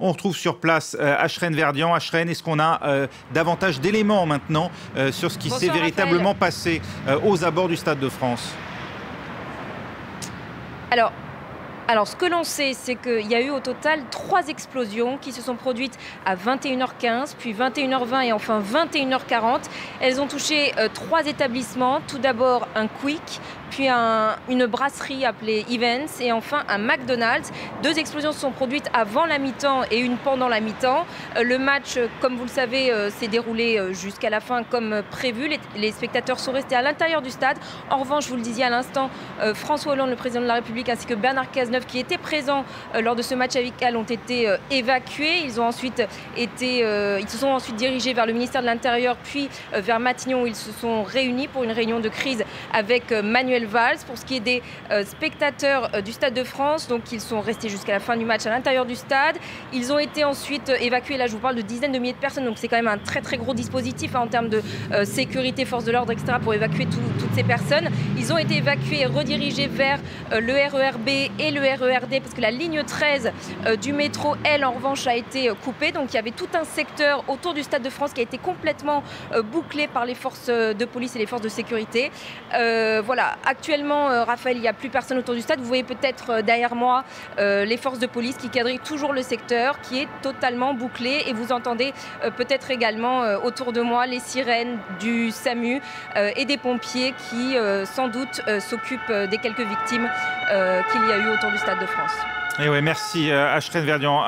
On retrouve sur place Ashrène Verdian. Ashrène, est-ce qu'on a davantage d'éléments maintenant sur ce qui s'est véritablement passé aux abords du Stade de France? Alors, ce que l'on sait, c'est qu'il y a eu au total 3 explosions qui se sont produites à 21h15, puis 21h20 et enfin 21h40. Elles ont touché 3 établissements. Tout d'abord un Quick, puis une brasserie appelée Events et enfin un McDonald's. 2 explosions se sont produites avant la mi-temps et une pendant la mi-temps. Le match, comme vous le savez, s'est déroulé jusqu'à la fin comme prévu. Les spectateurs sont restés à l'intérieur du stade. En revanche, vous le disiez à l'instant, François Hollande, le président de la République, ainsi que Bernard Cazeneuve, qui étaient présents lors de ce match amical, ont été évacués. Ils se sont ensuite dirigés vers le ministère de l'Intérieur, puis vers Matignon, où ils se sont réunis pour une réunion de crise avec Manuel Valls. Pour ce qui est des spectateurs du Stade de France, donc ils sont restés jusqu'à la fin du match à l'intérieur du stade. Ils ont été ensuite évacués. Là, je vous parle de dizaines de milliers de personnes, donc c'est quand même un très très gros dispositif en termes de sécurité, force de l'ordre, etc. pour évacuer toutes ces personnes. Ils ont été évacués et redirigés vers le RERB et le RERD, parce que la ligne 13 du métro, elle, en revanche, a été coupée. Donc il y avait tout un secteur autour du Stade de France qui a été complètement bouclé par les forces de police et les forces de sécurité. Voilà, actuellement, Raphaël, il n'y a plus personne autour du stade. Vous voyez peut-être derrière moi les forces de police qui quadrillent toujours le secteur, qui est totalement bouclé. Et vous entendez peut-être également autour de moi les sirènes du SAMU et des pompiers qui, sans doute, s'occupent des quelques victimes qu'il y a eu autour du Stade de France. Et ouais, merci Ashrène Verdian.